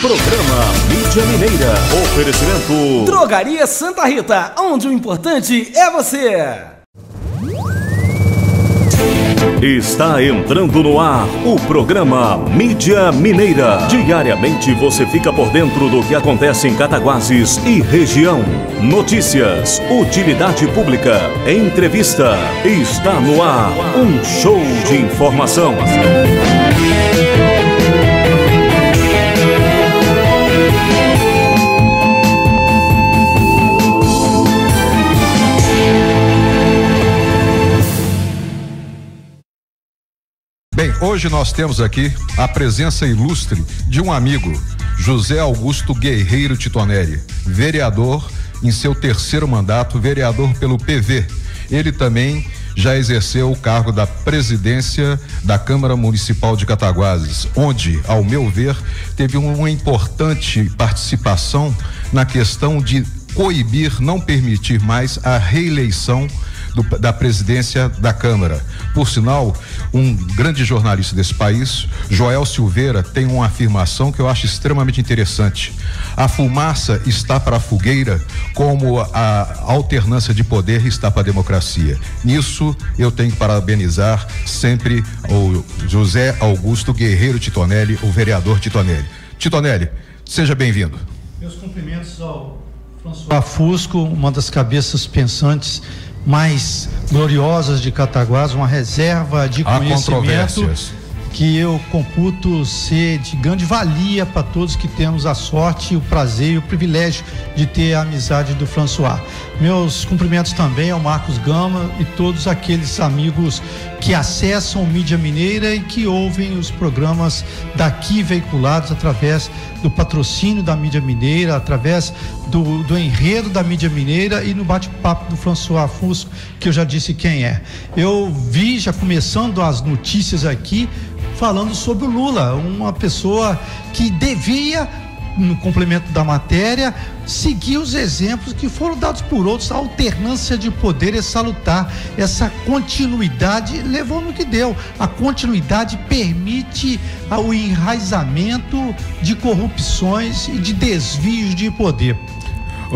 Programa Mídia Mineira. Oferecimento Drogaria Santa Rita, onde o importante é você. Está entrando no ar o programa Mídia Mineira. Diariamente você fica por dentro do que acontece em Cataguases e região. Notícias, utilidade pública, entrevista. Está no ar um show de informação. Bem, hoje nós temos aqui a presença ilustre de um amigo, José Augusto Guerreiro Titonelli, vereador em seu terceiro mandato, vereador pelo PV. Ele também já exerceu o cargo da presidência da Câmara Municipal de Cataguases, onde, ao meu ver, teve uma importante participação na questão de coibir, não permitir mais a reeleição da presidência da Câmara. Por sinal, um grande jornalista desse país, Joel Silveira, tem uma afirmação que eu acho extremamente interessante. A fumaça está para a fogueira como a alternância de poder está para a democracia. Nisso eu tenho que parabenizar sempre o José Augusto Guerreiro Titonelli, o vereador Titonelli. Titonelli, seja bem-vindo. Meus cumprimentos ao François Fusco, uma das cabeças pensantes mais gloriosas de Cataguases, uma reserva de conhecimento que eu computo ser de grande valia para todos que temos a sorte, o prazer e o privilégio de ter a amizade do François. Meus cumprimentos também ao Marcos Gama e todos aqueles amigos que acessam Mídia Mineira e que ouvem os programas daqui veiculados através do patrocínio da Mídia Mineira, através do enredo da Mídia Mineira e no bate-papo do François Fusco, que eu já disse quem é. Eu vi, já começando as notícias aqui, falando sobre o Lula, uma pessoa que devia, no complemento da matéria, seguir os exemplos que foram dados por outros. A alternância de poder é salutar, essa continuidade levou no que deu. A continuidade permite o enraizamento de corrupções e de desvios de poder.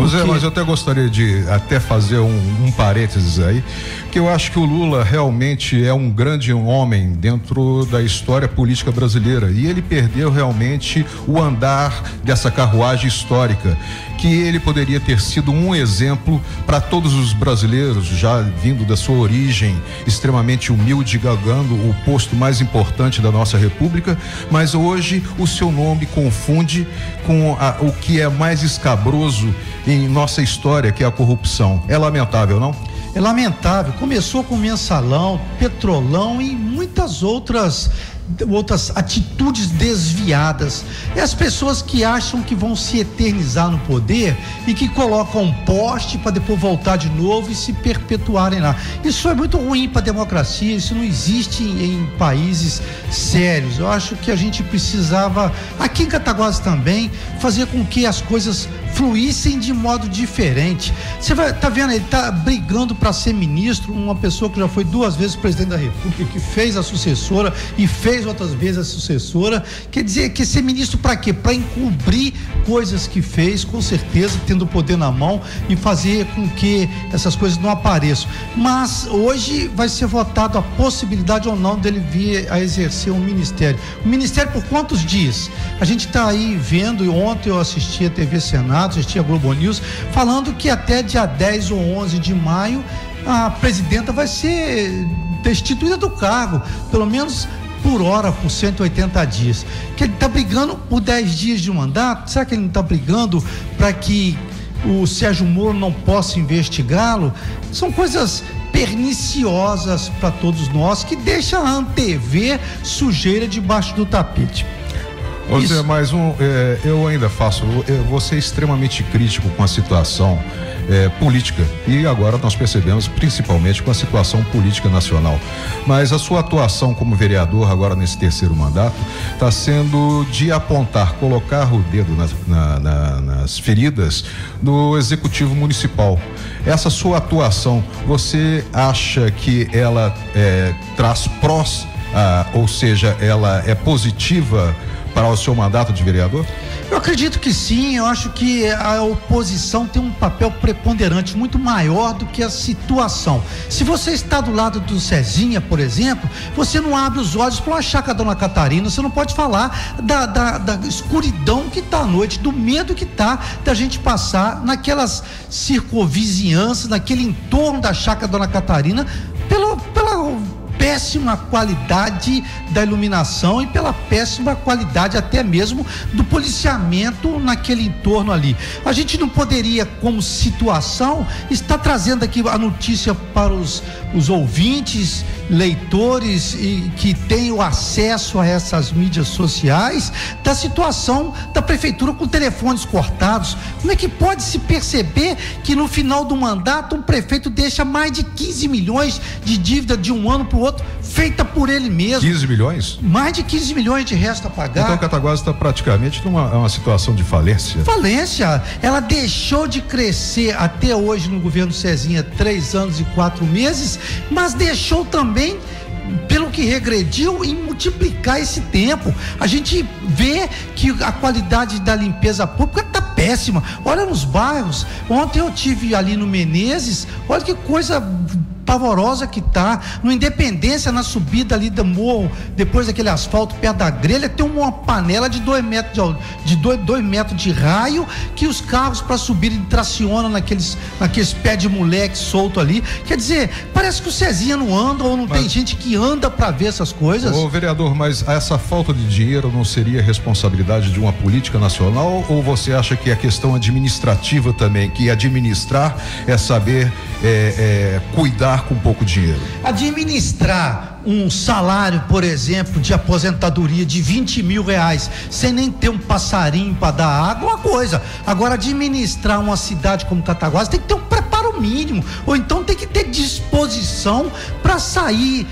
Zé, mas eu até gostaria de fazer um parênteses aí, que eu acho que o Lula realmente é um grande homem dentro da história política brasileira e ele perdeu realmente o andar dessa carruagem histórica, que ele poderia ter sido um exemplo para todos os brasileiros, já vindo da sua origem extremamente humilde, galgando o posto mais importante da nossa república, mas hoje o seu nome confunde com o que é mais escabroso em nossa história, que é a corrupção. É lamentável, não? É lamentável. Começou com mensalão, petrolão e muitas outras atitudes desviadas. É as pessoas que acham que vão se eternizar no poder e que colocam um poste para depois voltar de novo e se perpetuarem lá. Isso é muito ruim para a democracia, isso não existe em países sérios. Eu acho que a gente precisava, aqui em Cataguases também, fazer com que as coisas fluíssem de modo diferente. Você tá vendo, ele tá brigando para ser ministro, uma pessoa que já foi 2 vezes presidente da República, que fez a sucessora e fez outras vezes a sucessora. Quer dizer, que ser ministro para quê? Para encobrir coisas que fez, com certeza, tendo o poder na mão e fazer com que essas coisas não apareçam. Mas hoje vai ser votado a possibilidade ou não dele vir a exercer um ministério. O ministério por quantos dias? A gente está aí vendo, e ontem eu assisti a TV Senado, assisti a Globo News, falando que até dia 10 ou 11 de maio a presidenta vai ser destituída do cargo, pelo menos por hora, por 180 dias. Que ele está brigando por 10 dias de mandato? Será que ele não está brigando para que o Sérgio Moro não possa investigá-lo? São coisas perniciosas para todos nós, que deixam antever sujeira debaixo do tapete. Zé, mais eu ainda vou ser extremamente crítico com a situação política, e agora nós percebemos principalmente com a situação política nacional, mas a sua atuação como vereador agora nesse terceiro mandato está sendo de apontar, colocar o dedo nas feridas do executivo municipal. Essa sua atuação, você acha que ela traz prós, ou seja, ela é positiva para o seu mandato de vereador? Eu acredito que sim, eu acho que a oposição tem um papel preponderante muito maior do que a situação. Se você está do lado do Cezinha, por exemplo, você não abre os olhos para uma chácara Dona Catarina, você não pode falar da escuridão que está à noite, do medo que está da gente passar naquelas circunvizinhanças, naquele entorno da chácara Dona Catarina, pela péssima qualidade da iluminação e pela péssima qualidade até mesmo do policiamento naquele entorno ali. A gente não poderia, como situação, estar trazendo aqui a notícia para os ouvintes, leitores e que têm o acesso a essas mídias sociais, da situação da prefeitura com telefones cortados. Como é que pode se perceber que no final do mandato um prefeito deixa mais de 15 milhões de dívida de um ano para o outro, feita por ele mesmo? 15 milhões? Mais de 15 milhões de resto a pagar. Então Cataguases está praticamente numa situação de falência. Falência. Ela deixou de crescer até hoje no governo Cezinha 3 anos e 4 meses, mas deixou também, pelo que regrediu, em multiplicar esse tempo. A gente vê que a qualidade da limpeza pública está péssima. Olha nos bairros. Ontem eu tive ali no Menezes, olha que coisa pavorosa que tá. No Independência, na subida ali do morro, depois daquele asfalto perto da grelha, tem uma panela de 2 metros de raio, que os carros para subirem tracionam naqueles pés de moleque solto ali. Quer dizer, parece que o Cezinha não anda, ou não tem gente que anda para ver essas coisas. Ô vereador, mas essa falta de dinheiro não seria responsabilidade de uma política nacional, ou você acha que é questão administrativa também, que administrar é saber cuidar com pouco dinheiro? Administrar um salário, por exemplo, de aposentadoria de 20 mil reais, sem nem ter um passarinho para dar água, uma coisa. Agora, administrar uma cidade como Cataguases tem que ter um preparo mínimo, ou então tem que ter disposição para sair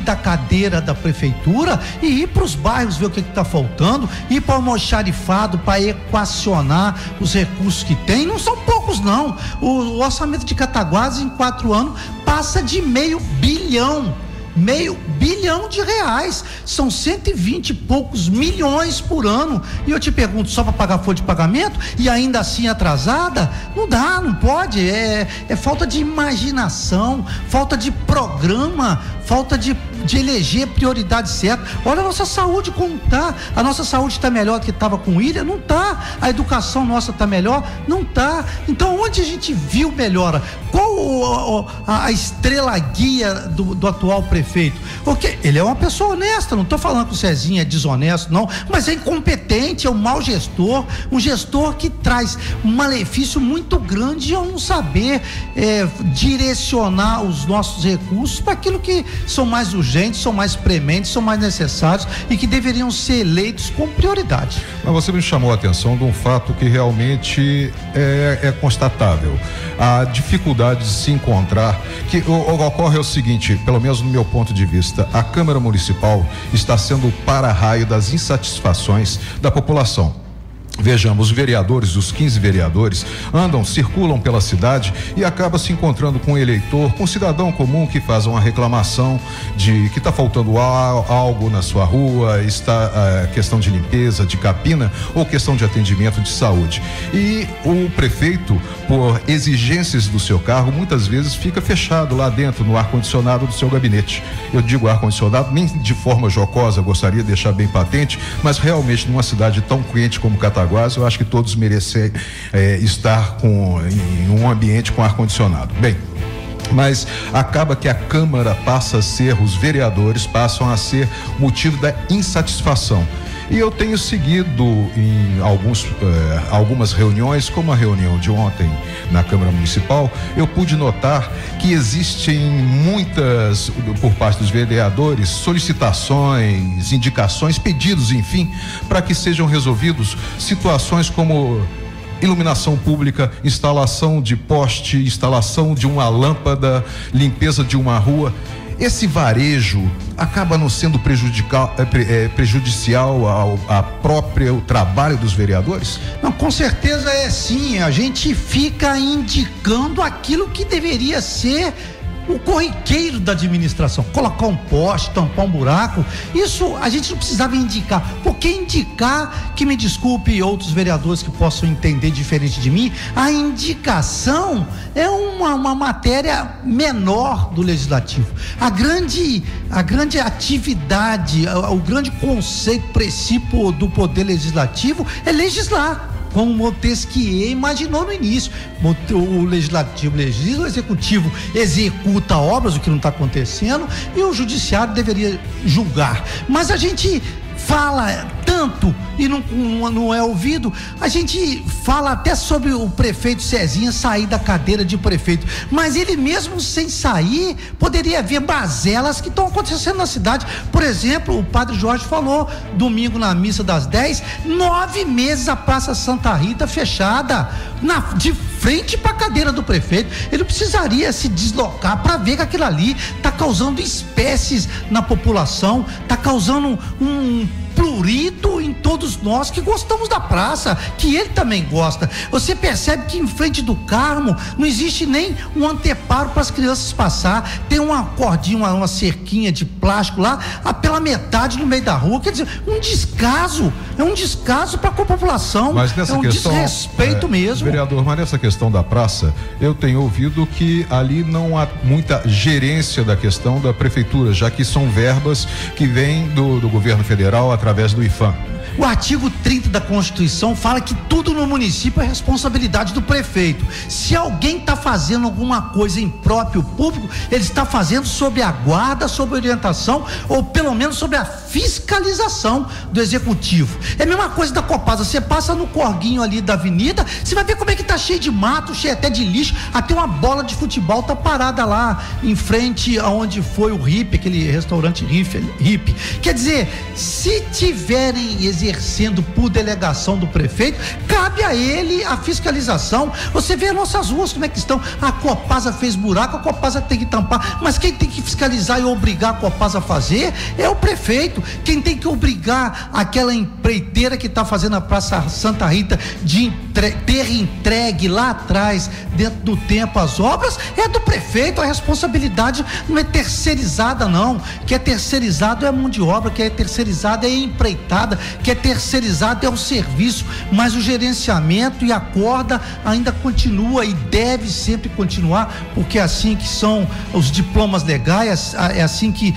da cadeira da prefeitura e ir para os bairros ver o que está faltando, ir para o almoxarifado para equacionar os recursos que tem. Não são poucos, não. O orçamento de Cataguases em 4 anos passa de meio bilhão de reais, são 120 e poucos milhões por ano. E eu te pergunto, só para pagar folha de pagamento e ainda assim atrasada? Não dá, não pode. É falta de imaginação, falta de programa, falta de eleger prioridade certa. Olha a nossa saúde como tá. A nossa saúde está melhor do que estava com o William? Não tá. A educação nossa está melhor? Não tá. Então onde a gente viu melhora? Qual a estrela guia do atual prefeito? Porque ele é uma pessoa honesta, não estou falando que o Cezinha é desonesto, não, mas é incompetente, é um mau gestor, um gestor que traz um malefício muito grande ao não saber direcionar os nossos recursos para aquilo que são mais urgentes, são mais prementes, são mais necessários e que deveriam ser eleitos com prioridade. Mas você me chamou a atenção de um fato que realmente é constatável: a dificuldade de se encontrar, que ocorre é o seguinte, pelo menos no meu ponto de vista, a Câmara Municipal está sendo o para-raio das insatisfações da população. Vejamos, os vereadores, os 15 vereadores, circulam pela cidade e acaba se encontrando com um eleitor, com um cidadão comum que faz uma reclamação de que está faltando algo na sua rua, está questão de limpeza, de capina ou questão de atendimento de saúde. E o prefeito, por exigências do seu cargo, muitas vezes fica fechado lá dentro, no ar-condicionado do seu gabinete. Eu digo ar-condicionado nem de forma jocosa, gostaria de deixar bem patente, mas realmente numa cidade tão quente como Cataguases, eu acho que todos merecem estar em um ambiente com ar-condicionado. Bem, mas acaba que a Câmara passa a ser, os vereadores passam a ser motivo da insatisfação. E eu tenho seguido em algumas reuniões, como a reunião de ontem na Câmara Municipal, eu pude notar que existem muitas, por parte dos vereadores, solicitações, indicações, pedidos, enfim, para que sejam resolvidos situações como iluminação pública, instalação de poste, instalação de uma lâmpada, limpeza de uma rua. Esse varejo acaba não sendo prejudicial ao próprio trabalho dos vereadores? Não, com certeza é sim. A gente fica indicando aquilo que deveria ser o corriqueiro da administração, colocar um poste, tampar um buraco, isso a gente não precisava indicar, porque indicar, que me desculpe outros vereadores que possam entender diferente de mim, a indicação é uma matéria menor do legislativo. A grande atividade, o grande conceito, princípio do poder legislativo é legislar, como Montesquieu imaginou no início. O legislativo legisla, o executivo executa obras, o que não está acontecendo, e o judiciário deveria julgar. Mas a gente fala tanto e não é ouvido. A gente fala até sobre o prefeito Cezinha sair da cadeira de prefeito, mas ele mesmo sem sair, poderia haver mazelas que estão acontecendo na cidade. Por exemplo, o padre Jorge falou domingo na missa das 10, 9 meses a Praça Santa Rita fechada, de frente para a cadeira do prefeito. Ele precisaria se deslocar para ver que aquilo ali está causando espécies na população, está causando um prurito em todos nós que gostamos da praça, que ele também gosta. Você percebe que em frente do Carmo não existe nem um anteparo para as crianças passar, tem uma cordinha, uma cerquinha de plástico lá, pela metade no meio da rua. Quer dizer, um descaso, é um descaso para a população. Mas nessa é um questão, desrespeito mesmo. Vereador, mas nessa questão da praça, eu tenho ouvido que ali não há muita gerência da questão da prefeitura, já que são verbas que vêm do governo federal através do IFAM. O artigo 30 da Constituição fala que tudo no município é responsabilidade do prefeito. Se alguém está fazendo alguma coisa imprópria público, ele está fazendo sob a guarda, sob a orientação, ou pelo menos sob a fiscalização do executivo. É a mesma coisa da Copasa. Você passa no corguinho ali da avenida, você vai ver como é que tá cheio de mato, cheio até de lixo, até uma bola de futebol tá parada lá em frente aonde foi o RIP, aquele restaurante RIP. Quer dizer, se tiverem exercendo por delegação do prefeito, cabe a ele a fiscalização. Você vê nossas ruas como é que estão. A Copasa fez buraco, a Copasa tem que tampar, mas quem tem que fiscalizar e obrigar a Copasa a fazer é o prefeito. Quem tem que obrigar aquela empreiteira que está fazendo a Praça Santa Rita de ter entregue lá atrás, dentro do tempo, as obras, é do prefeito. A responsabilidade não é terceirizada, não. Que é terceirizado é a mão de obra, que é terceirizado é a empreitada, que é terceirizado é o serviço, mas o gerenciamento e a corda ainda continua e deve sempre continuar, porque é assim que são os diplomas legais, é assim que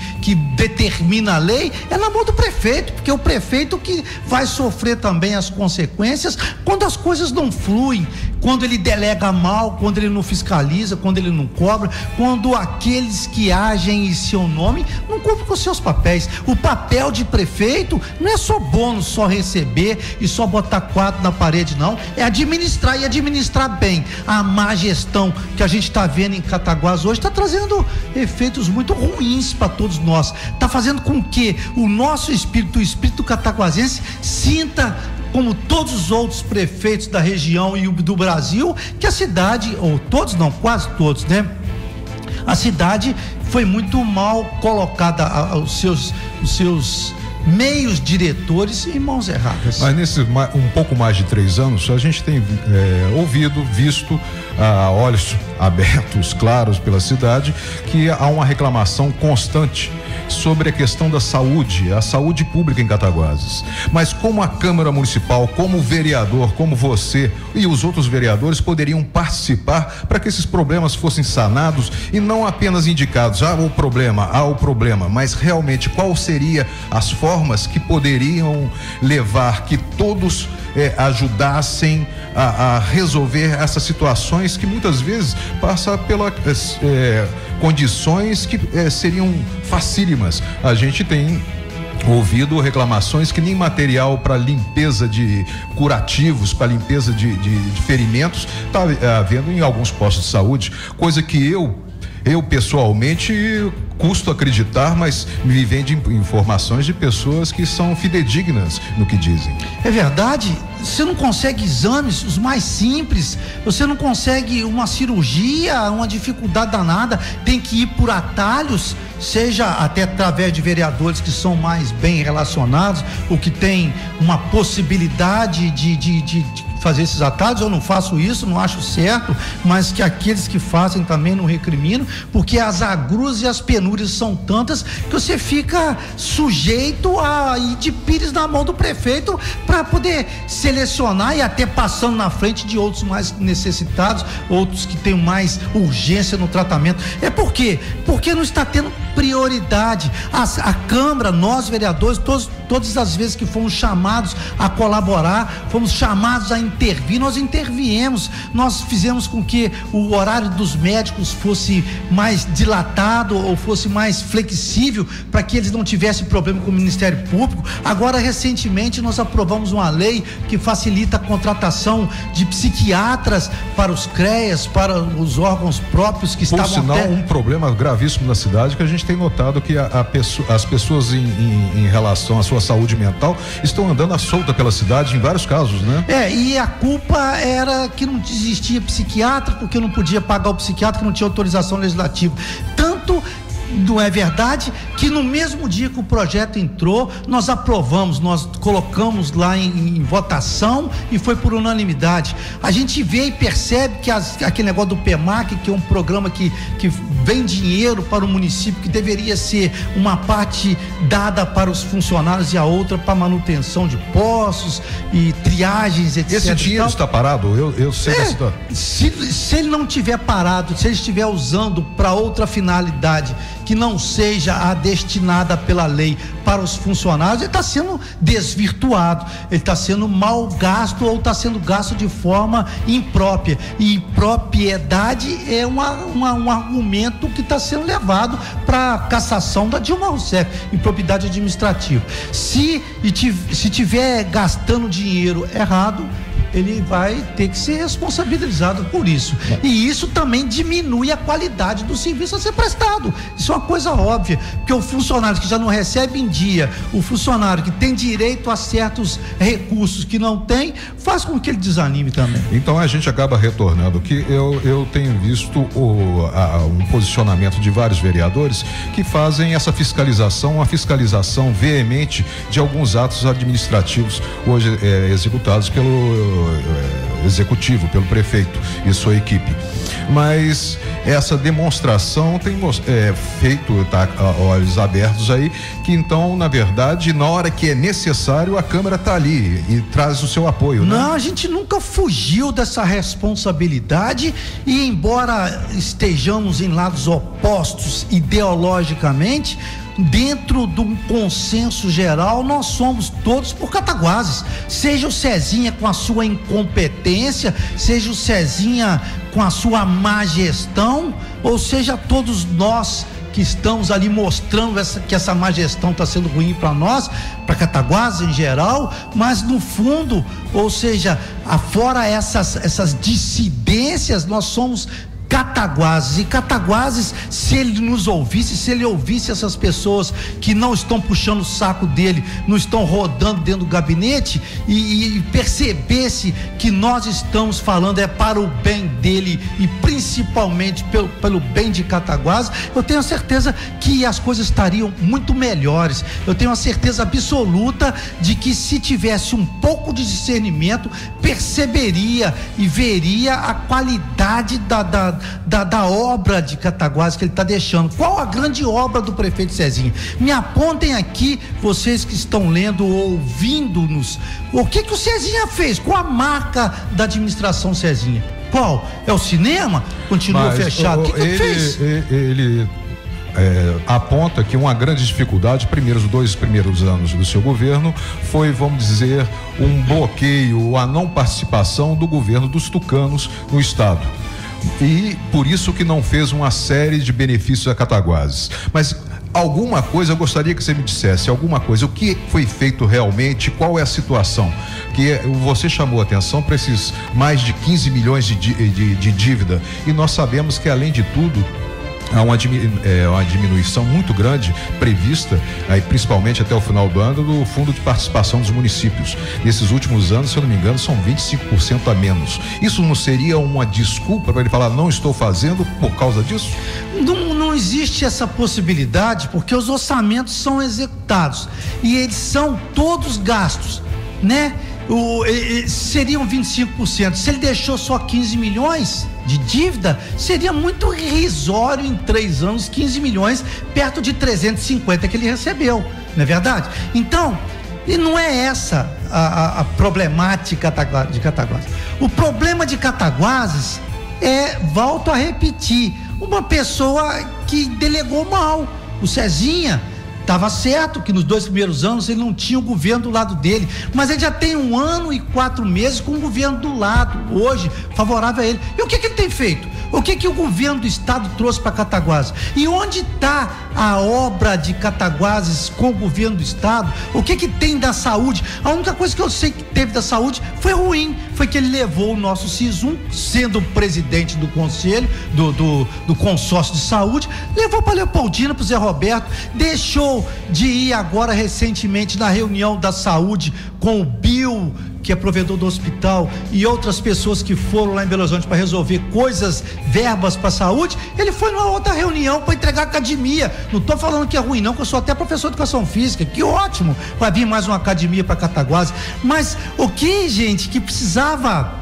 determina a lei, é na mão do prefeito, porque é o prefeito que vai sofrer também as consequências quando as coisas não fluem, quando ele delega mal, quando ele não fiscaliza, quando ele não cobra, quando aqueles que agem em seu nome não cumprem com seus papéis. O papel de prefeito não é só bônus, só receber e só botar quadro na parede, não. É administrar, e administrar bem. A má gestão que a gente está vendo em Cataguás hoje está trazendo efeitos muito ruins para todos nós. Está fazendo com que o nosso espírito, o espírito cataguasense, sinta, como todos os outros prefeitos da região e do Brasil, que a cidade, ou todos não, quase todos, né? A cidade foi muito mal colocada, os seus meios diretores em mãos erradas. Mas nesse um pouco mais de 3 anos, a gente tem ouvido, visto olhos abertos, claros pela cidade, que há uma reclamação constante sobre a questão da saúde, a saúde pública em Cataguases. Mas como a Câmara Municipal, como o vereador, como você e os outros vereadores poderiam participar para que esses problemas fossem sanados e não apenas indicados, o problema, mas realmente qual seria as formas que poderiam levar que todos ajudassem a resolver essas situações que muitas vezes passa pela condições que seriam facílimas. A gente tem ouvido reclamações que nem material para limpeza de curativos, para limpeza de ferimentos está havendo em alguns postos de saúde, coisa que eu pessoalmente custo acreditar, mas me vem de informações de pessoas que são fidedignas no que dizem. É verdade. Você não consegue exames, os mais simples, você não consegue uma cirurgia, uma dificuldade danada, tem que ir por atalhos. seja até através de vereadores que são mais bem relacionados, ou que tem uma possibilidade de fazer esses atalhos. Eu não faço isso, não acho certo, mas que aqueles que fazem também não recrimino, porque as agruras e as penúrias são tantas que você fica sujeito a ir de pires na mão do prefeito para poder selecionar e até passando na frente de outros mais necessitados, outros que têm mais urgência no tratamento. É por quê? Porque não está tendo prioridade. A Câmara, nós vereadores, todas as vezes que fomos chamados a colaborar, fomos chamados a intervir, nós interviemos, nós fizemos com que o horário dos médicos fosse mais dilatado ou fosse mais flexível para que eles não tivessem problema com o Ministério Público. Agora, recentemente, nós aprovamos uma lei que facilita a contratação de psiquiatras para os CREAS, para os órgãos próprios que estavam... Por sinal, um problema gravíssimo na cidade, que a gente tem notado que as pessoas em relação à sua saúde mental estão andando à solta pela cidade em vários casos, né? E a culpa era que não existia psiquiatra, porque não podia pagar o psiquiatra, que não tinha autorização legislativa. Tanto não é verdade que no mesmo dia que o projeto entrou, nós aprovamos, nós colocamos lá em votação e foi por unanimidade. A gente vê e percebe que aquele negócio do PEMAC, que é um programa que vem dinheiro para o município, que deveria ser uma parte dada para os funcionários e a outra para manutenção de postos e triagens, etc. Esse dinheiro está parado? Eu sei que está... Se ele não tiver parado, se ele estiver usando para outra finalidade que não seja a destinada pela lei para os funcionários, ele está sendo desvirtuado, ele está sendo mal gasto ou está sendo gasto de forma imprópria. E impropriedade é um argumento que está sendo levado para a cassação da Dilma Rousseff, impropriedade administrativa. Se tiver gastando dinheiro errado, ele vai ter que ser responsabilizado por isso. E isso também diminui a qualidade do serviço a ser prestado. Isso é uma coisa óbvia, porque o funcionário que já não recebe em dia, o funcionário que tem direito a certos recursos que não tem, faz com que ele desanime também. Então a gente acaba retornando que eu tenho visto um posicionamento de vários vereadores que fazem essa fiscalização, uma fiscalização veemente de alguns atos administrativos hoje executados pelo executivo, pelo prefeito e sua equipe. Mas essa demonstração tem feito a olhos abertos aí, que então, na verdade, na hora que é necessário, a Câmara está ali e traz o seu apoio, né? Não, a gente nunca fugiu dessa responsabilidade, e embora estejamos em lados opostos ideologicamente, dentro de um consenso geral, nós somos todos por Cataguases. Seja o Cezinha com a sua incompetência, seja o Cezinha com a sua má gestão, ou seja, todos nós que estamos ali mostrando que essa má gestão está sendo ruim para nós, para Cataguases em geral, mas no fundo, ou seja, afora essas dissidências, nós somos Cataguases. E Cataguases, se ele nos ouvisse, se ele ouvisse essas pessoas que não estão puxando o saco dele, não estão rodando dentro do gabinete, e percebesse que nós estamos falando para o bem dele e principalmente pelo bem de Cataguases, eu tenho a certeza que as coisas estariam muito melhores. Eu tenho a certeza absoluta de que, se tivesse um pouco de discernimento, perceberia e veria a qualidade da obra de Cataguases que ele está deixando. Qual a grande obra do prefeito Cezinha? Me apontem aqui, vocês que estão lendo ou ouvindo-nos, o que o Cezinha fez? Qual a marca da administração Cezinha? Qual? É o cinema? Continua fechado? O que ele fez? Ele aponta que uma grande dificuldade, os 2 primeiros anos do seu governo, foi, vamos dizer, um bloqueio, a não participação do governo dos tucanos no estado. E por isso que não fez uma série de benefícios a Cataguases. Mas alguma coisa, eu gostaria que você me dissesse, alguma coisa, o que foi feito realmente, qual é a situação? Que você chamou a atenção para esses mais de 15 milhões de dívida, e nós sabemos que, além de tudo, há uma diminuição muito grande prevista, aí, principalmente até o final do ano, do Fundo de Participação dos Municípios. Nesses últimos anos, se eu não me engano, são 25% a menos. Isso não seria uma desculpa para ele falar, não estou fazendo por causa disso? Não não existe essa possibilidade porque os orçamentos são executados e eles são todos gastos, né? Seriam 25%. Se ele deixou só 15 milhões de dívida, seria muito irrisório em 3 anos, 15 milhões, perto de 350 que ele recebeu, não é verdade? Então, e não é essa a problemática de Cataguases. O problema de Cataguases é, volto a repetir, uma pessoa que delegou mal. O Cezinha estava certo que nos 2 primeiros anos ele não tinha o governo do lado dele, mas ele já tem 1 ano e 4 meses com o governo do lado, hoje, favorável a ele. E o que ele tem feito? O que o governo do estado trouxe para Cataguases? E onde está a obra de Cataguases com o governo do estado? O que tem da saúde? A única coisa que eu sei que teve da saúde foi ruim, foi que ele levou o nosso SIS-1, sendo presidente do conselho, do consórcio de saúde, levou para Leopoldina, para o Zé Roberto, deixou de ir agora recentemente na reunião da saúde com o Bill, que é provedor do hospital, e outras pessoas que foram lá em Belo Horizonte para resolver coisas, verbas para a saúde. Ele foi numa outra reunião para entregar academia. Não estou falando que é ruim não, que eu sou até professor de educação física, que ótimo, vai vir mais uma academia para Cataguases. Mas o que, gente, que precisava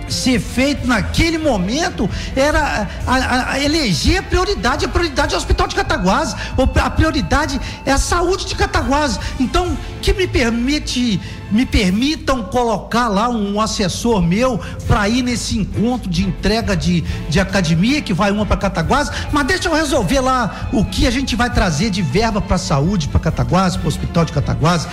ser feito naquele momento era eleger a prioridade é o Hospital de Cataguases, a prioridade é a saúde de Cataguases. Então, que me permitam colocar lá um assessor meu para ir nesse encontro de entrega de academia, que vai uma para Cataguases, mas deixa eu resolver lá o que a gente vai trazer de verba para a saúde, para Cataguases, para o Hospital de Cataguases,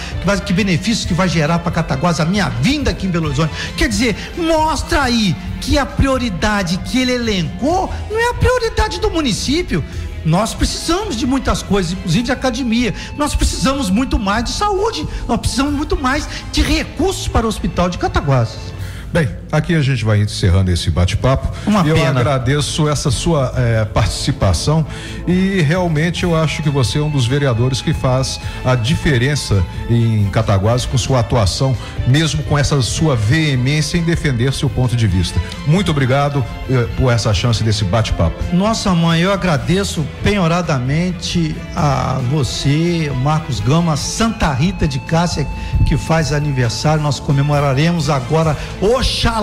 que benefícios que vai gerar para Cataguases a minha vinda aqui em Belo Horizonte. Quer dizer, mostra aí que a prioridade que ele elencou não é a prioridade do município. Nós precisamos de muitas coisas, inclusive de academia. Nós precisamos muito mais de saúde. Nós precisamos muito mais de recursos para o Hospital de Cataguases. Bem, aqui a gente vai encerrando esse bate-papo. Eu agradeço essa sua participação e realmente eu acho que você é um dos vereadores que faz a diferença em Cataguases com sua atuação, mesmo com essa sua veemência em defender seu ponto de vista. Muito obrigado por essa chance desse bate-papo. Nossa, mãe, eu agradeço penhoradamente a você, Marcos Gama, Santa Rita de Cássia, que faz aniversário. Nós comemoraremos agora, oxalá,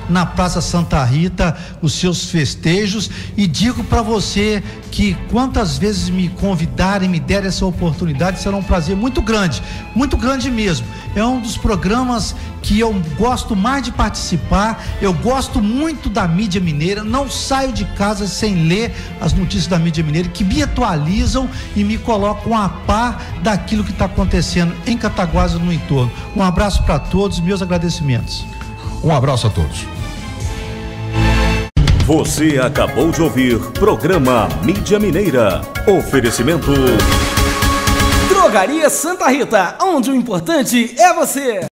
na Praça Santa Rita, os seus festejos, e digo para você que quantas vezes me convidarem, me derem essa oportunidade, será um prazer muito grande mesmo. É um dos programas que eu gosto mais de participar. Eu gosto muito da mídia mineira, não saio de casa sem ler as notícias da mídia mineira, que me atualizam e me colocam a par daquilo que está acontecendo em Cataguases e no entorno. Um abraço para todos, meus agradecimentos. Um abraço a todos. Você acabou de ouvir programa Mídia Mineira. Oferecimento Drogaria Santa Rita, onde o importante é você.